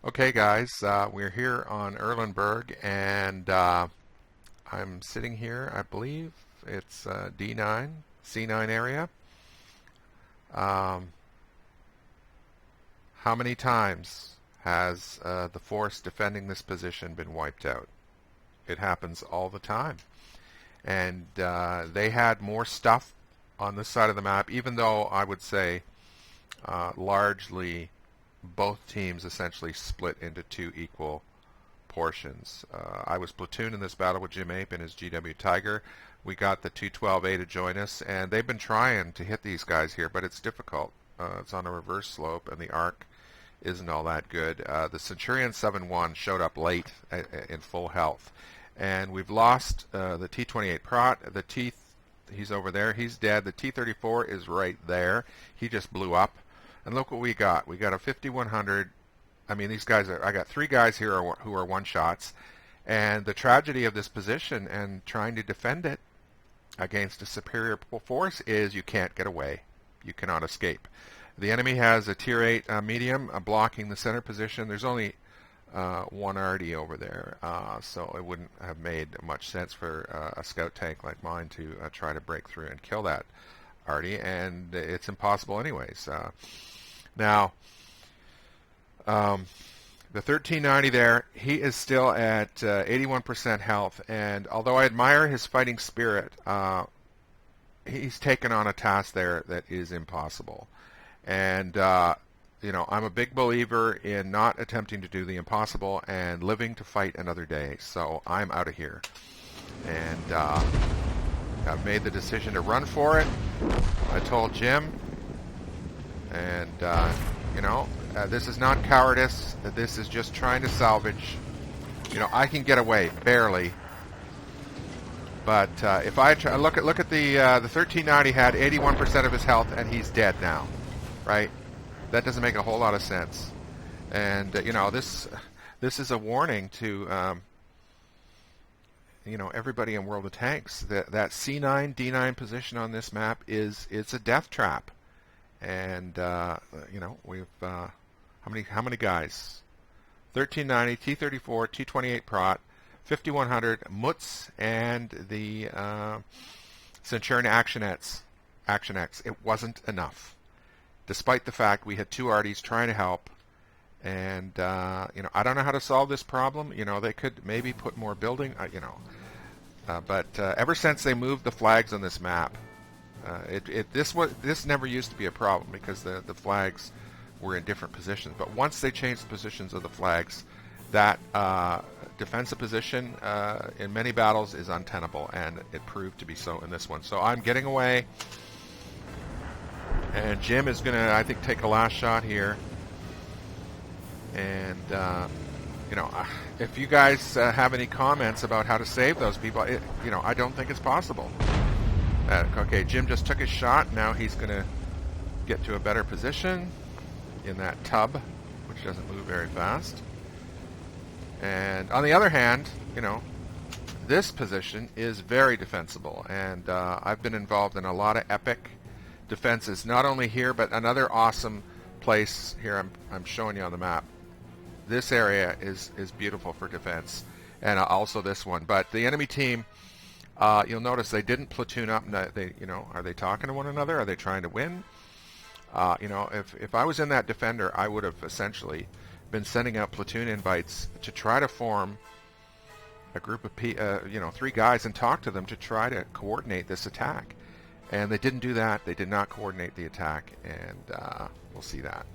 Okay, guys, we're here on Erlenberg, and I'm sitting here. I believe it's D9, C9 area. Um, how many times has the force defending this position been wiped out? It happens all the time. And they had more stuff on this side of the map, even though I would say largely both teams essentially split into two equal portions. I was platoon in this battle with Jim Ape and his GW Tiger. We got the 212A to join us, and they've been trying to hit these guys here, but it's difficult. It's on a reverse slope, and the arc isn't all that good. The Centurion 7-1 showed up late in full health, and we've lost the T-28 Prot. The T, he's over there. He's dead. The T-34 is right there. He just blew up. And look what we got. We got a 5100. I mean, these guys I got three guys here who are one-shots. And the tragedy of this position and trying to defend it against a superior force is you can't get away. You cannot escape. The enemy has a Tier 8 medium blocking the center position. There's only one arty over there, so it wouldn't have made much sense for a scout tank like mine to try to break through and kill that arty, and it's impossible anyways. Now, the 1390 there, he is still at 81% health, and although I admire his fighting spirit, he's taken on a task there that is impossible. And, you know, I'm a big believer in not attempting to do the impossible and living to fight another day, so I'm out of here. And I've made the decision to run for it. I told Jim, and you know, this is not cowardice. This is just trying to salvage. You know, I can get away barely, but if I try, look at the 1390 had 81% of his health, and he's dead now, right? That doesn't make a whole lot of sense. And you know, this is a warning to you know, everybody in World of Tanks that C9 D9 position on this map it's a death trap. And you know, we've how many guys? 1390, T-34, T-28 Prot, 5100 Mutz, and the Centurion Action X. It wasn't enough, despite the fact we had two arties trying to help. And you know, I don't know how to solve this problem. You know, they could maybe put more building. You know, but ever since they moved the flags on this map. This never used to be a problem because the flags were in different positions. But once they changed the positions of the flags, that defensive position in many battles is untenable, and it proved to be so in this one. So I'm getting away, and Jim is going to, I think, take a last shot here. And you know, if you guys have any comments about how to save those people, you know, I don't think it's possible. Okay, Jim just took his shot. Now he's going to get to a better position in that tub, which doesn't move very fast. And on the other hand, you know, this position is very defensible. And I've been involved in a lot of epic defenses, not only here, but another awesome place here I'm showing you on the map. This area is beautiful for defense, and also this one. But the enemy team... you'll notice they didn't platoon up. They, you know, are they talking to one another? Are they trying to win? You know, if I was in that defender, I would have essentially been sending out platoon invites to try to form a group of you know, three guys and talk to them to try to coordinate this attack. And they didn't do that. They did not coordinate the attack, and we'll see that.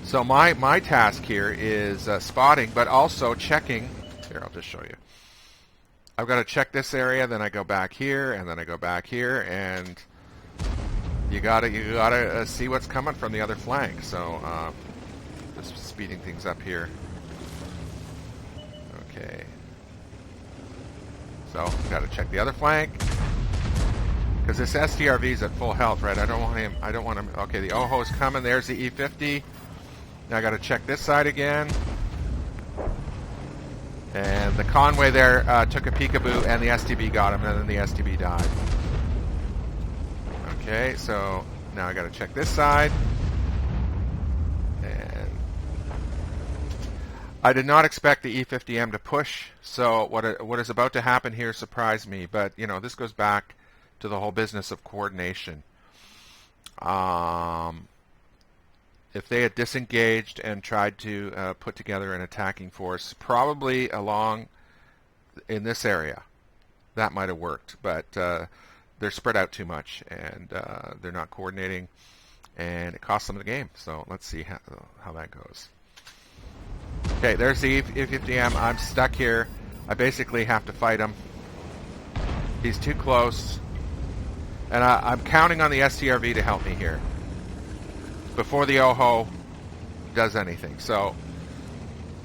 So my task here is spotting, but also checking. Here, I'll just show you. I've got to check this area, then I go back here, and then I go back here, and you gotta see what's coming from the other flank. So just speeding things up here. Okay. So got to check the other flank because this STRV is at full health, right? I don't want him. Okay, the OHO's coming. There's the E50. Now I got to check this side again. And the Conway there took a peekaboo, and the STB got him, and then the STB died. Okay, so now I got to check this side. And I did not expect the E50M to push, so what is about to happen here surprised me. But, you know, this goes back to the whole business of coordination. If they had disengaged and tried to put together an attacking force, probably along in this area, that might have worked. But they're spread out too much, and they're not coordinating, and it costs them the game. So let's see how that goes. Okay, there's the E50M. I'm stuck here. I basically have to fight him. He's too close. And I'm counting on the STRV to help me here before the OHO does anything. So,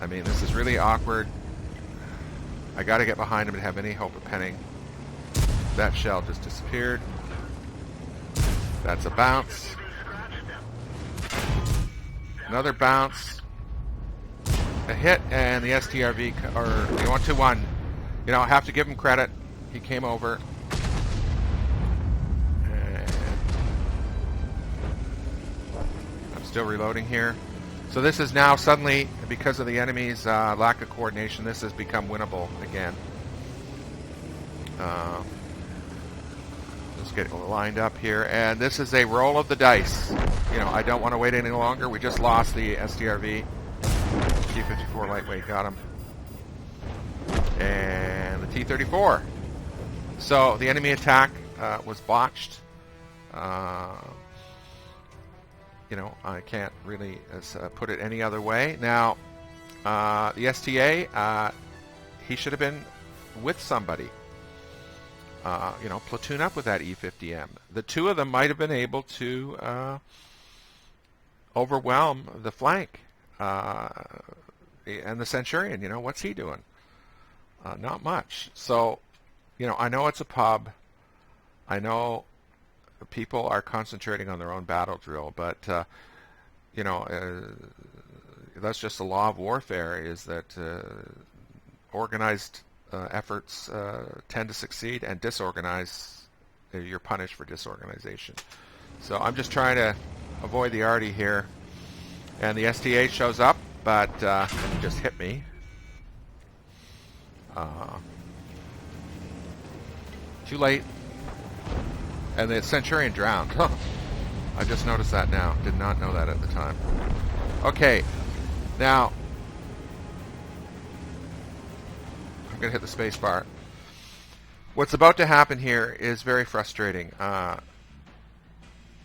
I mean, this is really awkward. I got to get behind him and have any hope of penning. That shell just disappeared. That's a bounce. Another bounce. A hit, and the STRV, or the 121, you know, I have to give him credit. He came over. And I'm still reloading here. So this is now suddenly, because of the enemy's lack of coordination, this has become winnable again. Let's get lined up here. And this is a roll of the dice. You know, I don't want to wait any longer. We just lost the STRV. T-54 lightweight got him. And the T-34. So the enemy attack was botched. You know, I can't really put it any other way. Now, the STA, he should have been with somebody. You know, platoon up with that E50M. The two of them might have been able to overwhelm the flank. And the Centurion, you know, what's he doing? Not much. So, you know, I know it's a pub. I know people are concentrating on their own battle drill, but, you know, that's just the law of warfare, is that organized efforts tend to succeed, and disorganized, you're punished for disorganization. So I'm just trying to avoid the arty here. And the STA shows up, but he just hit me. Too late. And the Centurion drowned. I just noticed that now. Did not know that at the time. Okay. Now, I'm going to hit the space bar. What's about to happen here is very frustrating.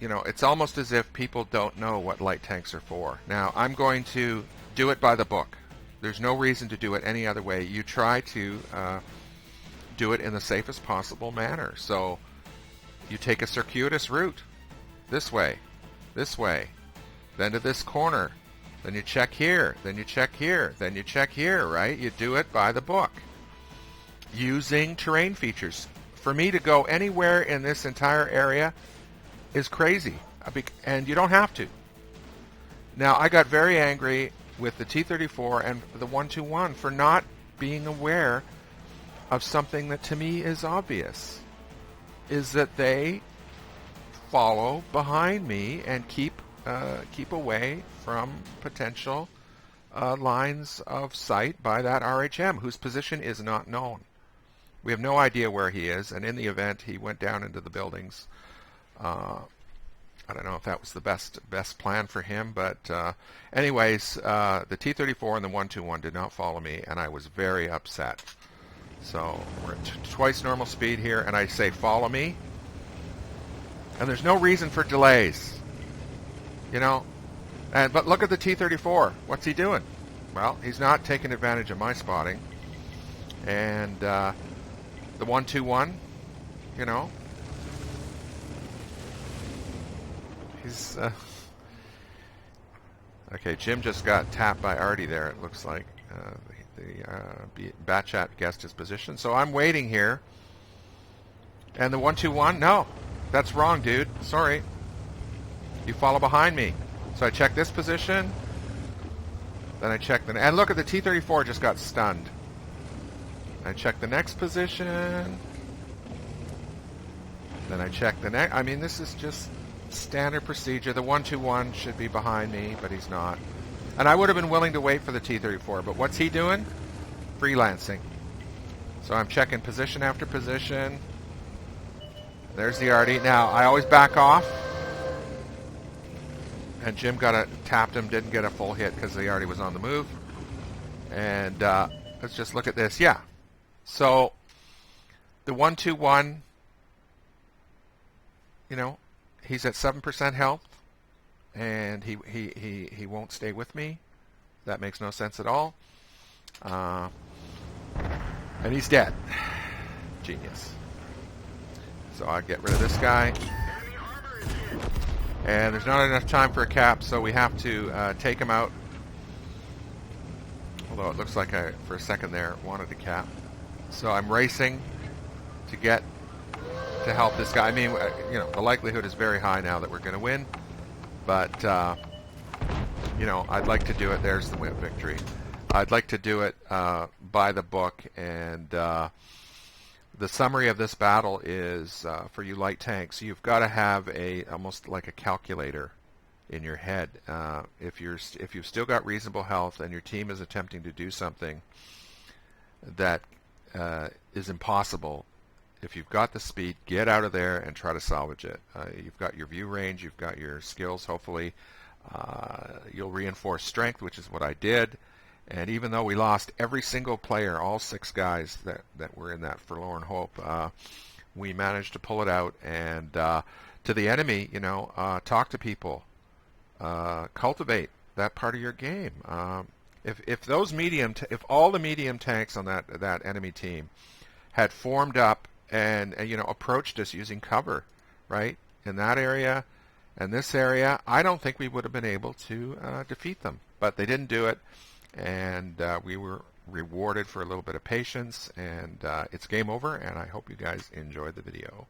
You know, it's almost as if people don't know what light tanks are for. Now, I'm going to do it by the book. There's no reason to do it any other way. You try to do it in the safest possible manner. So you take a circuitous route. This way, then to this corner. Then you check here, then you check here, then you check here, right? You do it by the book. Using terrain features. For me to go anywhere in this entire area is crazy, and you don't have to. Now, I got very angry with the T-34 and the 121 for not being aware of something that to me is obvious, is that they follow behind me and keep away from potential lines of sight by that RHM, whose position is not known. We have no idea where he is, and in the event, he went down into the buildings. I don't know if that was the best plan for him, but anyways, the T-34 and the 121 did not follow me, and I was very upset. So we're at twice normal speed here, and I say follow me, and there's no reason for delays, you know. But look at the T-34. What's he doing? Well, he's not taking advantage of my spotting, and the 121, you know. He's okay. Jim just got tapped by Artie there. It looks like the Batchat guessed his position. So I'm waiting here, and the 121. No, that's wrong, dude. Sorry. You follow behind me. So I check this position. Then I check the and look at the T-34 just got stunned. I check the next position. Then I check the next. I mean, this is just standard procedure. The 121 should be behind me, but he's not. And I would have been willing to wait for the T-34, but what's he doing? Freelancing. So I'm checking position after position. There's the Artie. Now, I always back off. And Jim tapped him, didn't get a full hit because the Artie was on the move. And let's just look at this. Yeah. So the 1-2-1, you know, he's at 7% health, and he won't stay with me. That makes no sense at all. And he's dead. Genius. So I get rid of this guy. And there's not enough time for a cap, so we have to take him out. Although it looks like I, for a second there, wanted a cap. So I'm racing to get to help this guy. I mean, you know, the likelihood is very high now that we're going to win. But, you know, I'd like to do it. There's the win victory. I'd like to do it by the book. And the summary of this battle is, for you light tanks, you've got to have almost like a calculator in your head. If you've still got reasonable health and your team is attempting to do something that is impossible, if you've got the speed, get out of there and try to salvage it. You've got your view range, you've got your skills, hopefully. You'll reinforce strength, which is what I did. And even though we lost every single player, all 6 guys that were in that forlorn hope, we managed to pull it out. And to the enemy, you know, talk to people. Cultivate that part of your game. If all the medium tanks on that enemy team had formed up and you know, approached us using cover, right, in that area and this area, I don't think we would have been able to defeat them. But they didn't do it, and we were rewarded for a little bit of patience. And it's game over. And I hope you guys enjoyed the video.